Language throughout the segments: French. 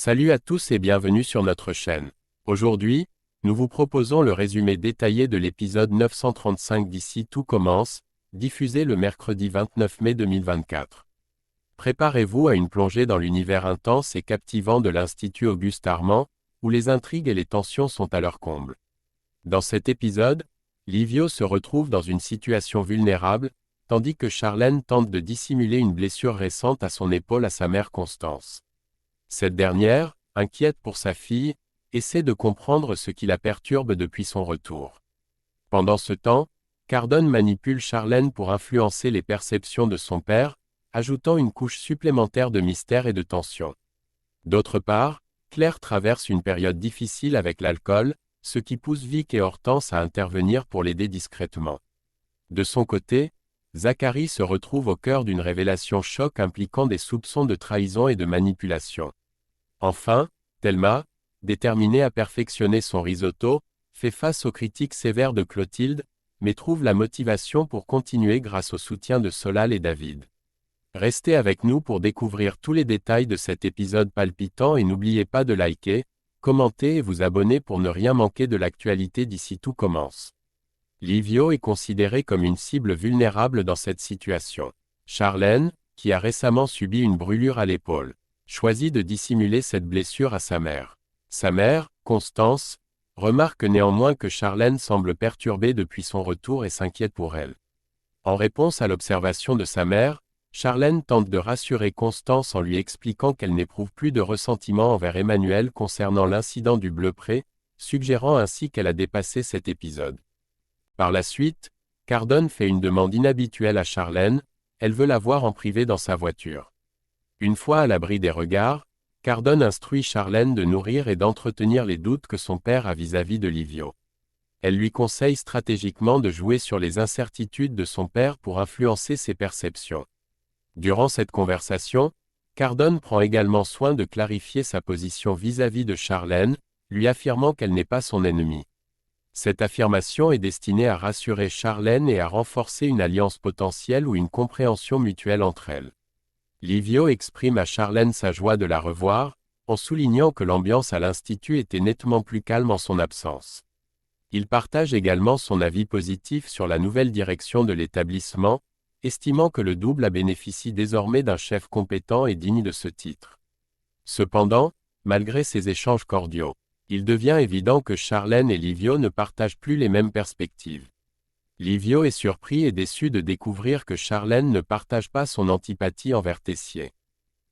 Salut à tous et bienvenue sur notre chaîne. Aujourd'hui, nous vous proposons le résumé détaillé de l'épisode 935 d'Ici Tout Commence, diffusé le mercredi 29 mai 2024. Préparez-vous à une plongée dans l'univers intense et captivant de l'Institut Auguste Armand, où les intrigues et les tensions sont à leur comble. Dans cet épisode, Livio se retrouve dans une situation vulnérable, tandis que Charlène tente de dissimuler une blessure récente à son épaule à sa mère Constance. Cette dernière, inquiète pour sa fille, essaie de comprendre ce qui la perturbe depuis son retour. Pendant ce temps, Cardone manipule Charlène pour influencer les perceptions de son père, ajoutant une couche supplémentaire de mystère et de tension. D'autre part, Claire traverse une période difficile avec l'alcool, ce qui pousse Vic et Hortense à intervenir pour l'aider discrètement. De son côté, Zacharie se retrouve au cœur d'une révélation choc impliquant des soupçons de trahison et de manipulation. Enfin, Thelma, déterminée à perfectionner son risotto, fait face aux critiques sévères de Clotilde, mais trouve la motivation pour continuer grâce au soutien de Solal et David. Restez avec nous pour découvrir tous les détails de cet épisode palpitant et n'oubliez pas de liker, commenter et vous abonner pour ne rien manquer de l'actualité d'Ici Tout Commence. Livio est considéré comme une cible vulnérable dans cette situation. Charlène, qui a récemment subi une brûlure à l'épaule, choisit de dissimuler cette blessure à sa mère. Sa mère, Constance, remarque néanmoins que Charlène semble perturbée depuis son retour et s'inquiète pour elle. En réponse à l'observation de sa mère, Charlène tente de rassurer Constance en lui expliquant qu'elle n'éprouve plus de ressentiment envers Emmanuel concernant l'incident du Bleupré, suggérant ainsi qu'elle a dépassé cet épisode. Par la suite, Cardone fait une demande inhabituelle à Charlène, elle veut la voir en privé dans sa voiture. Une fois à l'abri des regards, Cardone instruit Charlène de nourrir et d'entretenir les doutes que son père a vis-à-vis de Livio. Elle lui conseille stratégiquement de jouer sur les incertitudes de son père pour influencer ses perceptions. Durant cette conversation, Cardone prend également soin de clarifier sa position vis-à-vis de Charlène, lui affirmant qu'elle n'est pas son ennemie. Cette affirmation est destinée à rassurer Charlène et à renforcer une alliance potentielle ou une compréhension mutuelle entre elles. Livio exprime à Charlène sa joie de la revoir, en soulignant que l'ambiance à l'Institut était nettement plus calme en son absence. Il partage également son avis positif sur la nouvelle direction de l'établissement, estimant que le double bénéficie désormais d'un chef compétent et digne de ce titre. Cependant, malgré ces échanges cordiaux, il devient évident que Charlène et Livio ne partagent plus les mêmes perspectives. Livio est surpris et déçu de découvrir que Charlène ne partage pas son antipathie envers Tessier.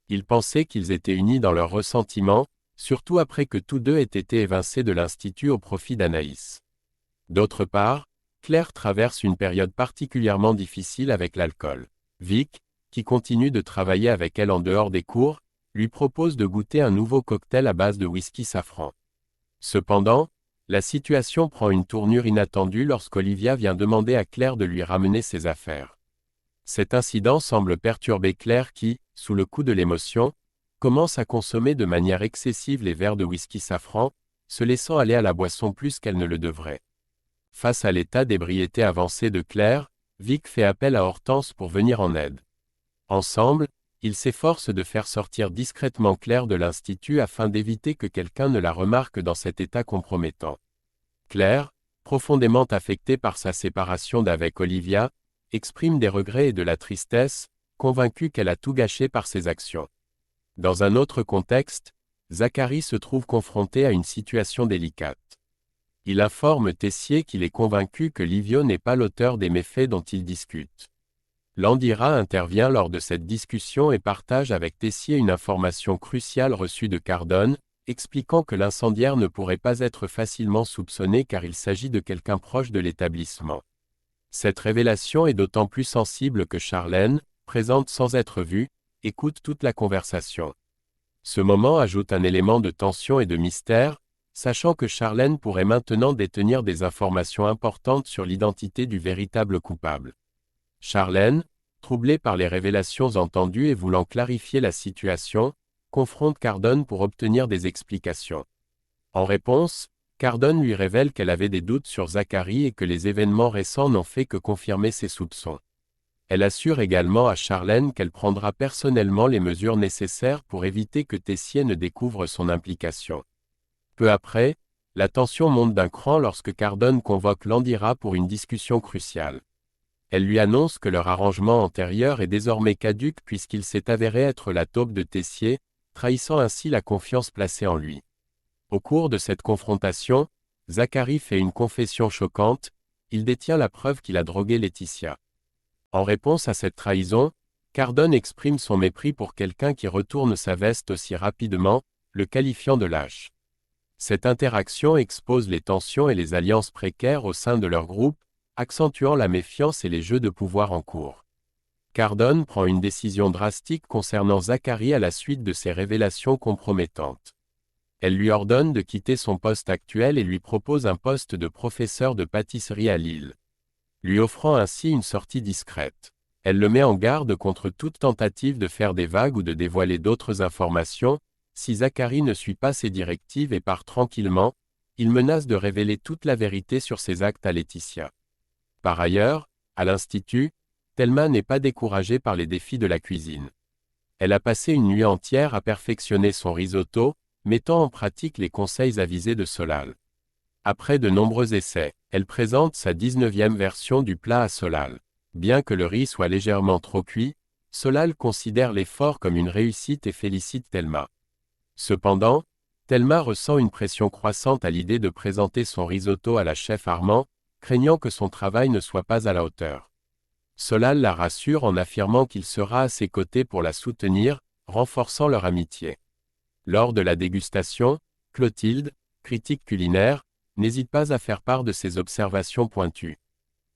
Il pensait qu'ils étaient unis dans leur ressentiment, surtout après que tous deux aient été évincés de l'Institut au profit d'Anaïs. D'autre part, Claire traverse une période particulièrement difficile avec l'alcool. Vic, qui continue de travailler avec elle en dehors des cours, lui propose de goûter un nouveau cocktail à base de whisky safran. Cependant, la situation prend une tournure inattendue lorsqu'Olivia vient demander à Claire de lui ramener ses affaires. Cet incident semble perturber Claire qui, sous le coup de l'émotion, commence à consommer de manière excessive les verres de whisky safran, se laissant aller à la boisson plus qu'elle ne le devrait. Face à l'état d'ébriété avancé de Claire, Vic fait appel à Hortense pour venir en aide. Ensemble, ils s'efforcent de faire sortir discrètement Claire de l'Institut afin d'éviter que quelqu'un ne la remarque dans cet état compromettant. Claire, profondément affectée par sa séparation d'avec Olivia, exprime des regrets et de la tristesse, convaincue qu'elle a tout gâché par ses actions. Dans un autre contexte, Zacharie se trouve confronté à une situation délicate. Il informe Tessier qu'il est convaincu que Livio n'est pas l'auteur des méfaits dont il discute. Landira intervient lors de cette discussion et partage avec Tessier une information cruciale reçue de Cardone, expliquant que l'incendiaire ne pourrait pas être facilement soupçonné car il s'agit de quelqu'un proche de l'établissement. Cette révélation est d'autant plus sensible que Charlène, présente sans être vue, écoute toute la conversation. Ce moment ajoute un élément de tension et de mystère, sachant que Charlène pourrait maintenant détenir des informations importantes sur l'identité du véritable coupable. Charlène, troublée par les révélations entendues et voulant clarifier la situation, confronte Cardone pour obtenir des explications. En réponse, Cardone lui révèle qu'elle avait des doutes sur Zacharie et que les événements récents n'ont fait que confirmer ses soupçons. Elle assure également à Charlène qu'elle prendra personnellement les mesures nécessaires pour éviter que Tessier ne découvre son implication. Peu après, la tension monte d'un cran lorsque Cardone convoque Landira pour une discussion cruciale. Elle lui annonce que leur arrangement antérieur est désormais caduc puisqu'il s'est avéré être la taupe de Tessier, trahissant ainsi la confiance placée en lui. Au cours de cette confrontation, Zacharie fait une confession choquante, il détient la preuve qu'il a drogué Laetitia. En réponse à cette trahison, Cardone exprime son mépris pour quelqu'un qui retourne sa veste aussi rapidement, le qualifiant de lâche. Cette interaction expose les tensions et les alliances précaires au sein de leur groupe, accentuant la méfiance et les jeux de pouvoir en cours. Cardone prend une décision drastique concernant Zacharie à la suite de ces révélations compromettantes. Elle lui ordonne de quitter son poste actuel et lui propose un poste de professeur de pâtisserie à Lille, lui offrant ainsi une sortie discrète. Elle le met en garde contre toute tentative de faire des vagues ou de dévoiler d'autres informations. Si Zacharie ne suit pas ses directives et part tranquillement, il menace de révéler toute la vérité sur ses actes à Laetitia. Par ailleurs, à l'Institut, Thelma n'est pas découragée par les défis de la cuisine. Elle a passé une nuit entière à perfectionner son risotto, mettant en pratique les conseils avisés de Solal. Après de nombreux essais, elle présente sa 19e version du plat à Solal. Bien que le riz soit légèrement trop cuit, Solal considère l'effort comme une réussite et félicite Thelma. Cependant, Thelma ressent une pression croissante à l'idée de présenter son risotto à la chef Armand, craignant que son travail ne soit pas à la hauteur. Solal la rassure en affirmant qu'il sera à ses côtés pour la soutenir, renforçant leur amitié. Lors de la dégustation, Clotilde, critique culinaire, n'hésite pas à faire part de ses observations pointues.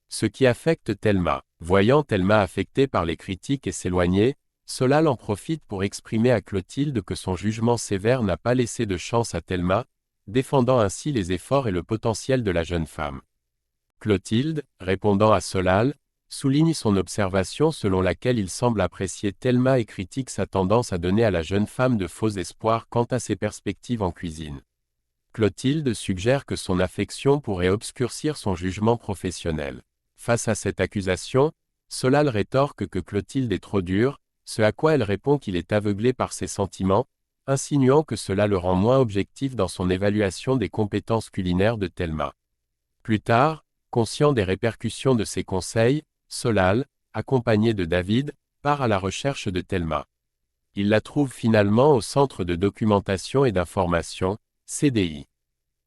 Ce qui affecte Thelma. Voyant Thelma affectée par les critiques et s'éloigner, Solal en profite pour exprimer à Clotilde que son jugement sévère n'a pas laissé de chance à Thelma, défendant ainsi les efforts et le potentiel de la jeune femme. Clotilde, répondant à Solal, souligne son observation selon laquelle il semble apprécier Thelma et critique sa tendance à donner à la jeune femme de faux espoirs quant à ses perspectives en cuisine. Clotilde suggère que son affection pourrait obscurcir son jugement professionnel. Face à cette accusation, Solal rétorque que Clotilde est trop dure, ce à quoi elle répond qu'il est aveuglé par ses sentiments, insinuant que cela le rend moins objectif dans son évaluation des compétences culinaires de Thelma. Plus tard, conscient des répercussions de ses conseils, Solal, accompagné de David, part à la recherche de Thelma. Il la trouve finalement au Centre de documentation et d'information, CDI.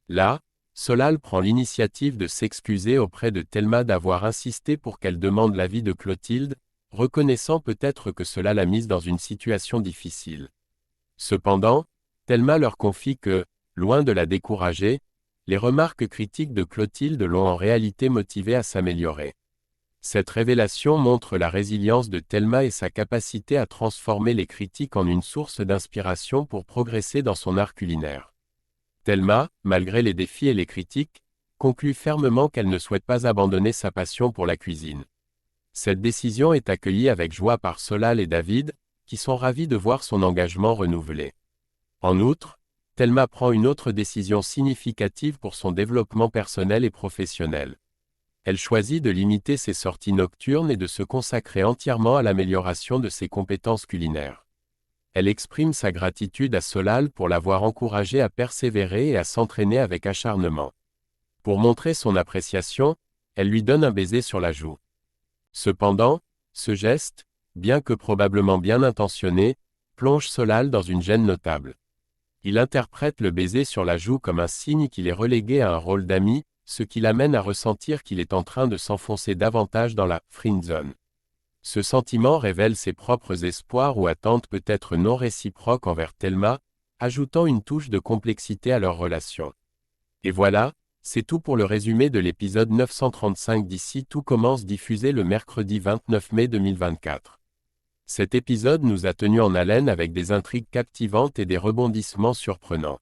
Là, Solal prend l'initiative de s'excuser auprès de Thelma d'avoir insisté pour qu'elle demande l'avis de Clotilde, reconnaissant peut-être que cela l'a mise dans une situation difficile. Cependant, Thelma leur confie que, loin de la décourager, les remarques critiques de Clotilde l'ont en réalité motivée à s'améliorer. Cette révélation montre la résilience de Thelma et sa capacité à transformer les critiques en une source d'inspiration pour progresser dans son art culinaire. Thelma, malgré les défis et les critiques, conclut fermement qu'elle ne souhaite pas abandonner sa passion pour la cuisine. Cette décision est accueillie avec joie par Solal et David, qui sont ravis de voir son engagement renouvelé. En outre, Thelma prend une autre décision significative pour son développement personnel et professionnel. Elle choisit de limiter ses sorties nocturnes et de se consacrer entièrement à l'amélioration de ses compétences culinaires. Elle exprime sa gratitude à Solal pour l'avoir encouragée à persévérer et à s'entraîner avec acharnement. Pour montrer son appréciation, elle lui donne un baiser sur la joue. Cependant, ce geste, bien que probablement bien intentionné, plonge Solal dans une gêne notable. Il interprète le baiser sur la joue comme un signe qu'il est relégué à un rôle d'ami, ce qui l'amène à ressentir qu'il est en train de s'enfoncer davantage dans la « friend zone ». Ce sentiment révèle ses propres espoirs ou attentes peut-être non réciproques envers Thelma, ajoutant une touche de complexité à leur relation. Et voilà, c'est tout pour le résumé de l'épisode 935 d'Ici Tout commence diffusé le mercredi 29 mai 2024. Cet épisode nous a tenus en haleine avec des intrigues captivantes et des rebondissements surprenants.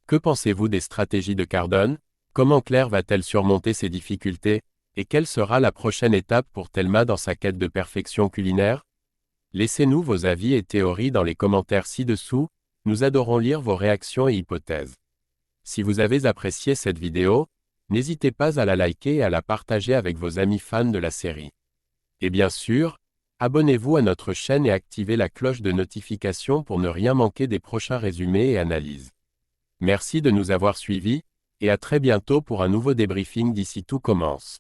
Que pensez-vous des stratégies de Cardone? Comment Claire va-t-elle surmonter ses difficultés? Et quelle sera la prochaine étape pour Thelma dans sa quête de perfection culinaire? Laissez-nous vos avis et théories dans les commentaires ci-dessous, nous adorons lire vos réactions et hypothèses. Si vous avez apprécié cette vidéo, n'hésitez pas à la liker et à la partager avec vos amis fans de la série. Et bien sûr, abonnez-vous à notre chaîne et activez la cloche de notification pour ne rien manquer des prochains résumés et analyses. Merci de nous avoir suivis, et à très bientôt pour un nouveau débriefing d'ici tout commence.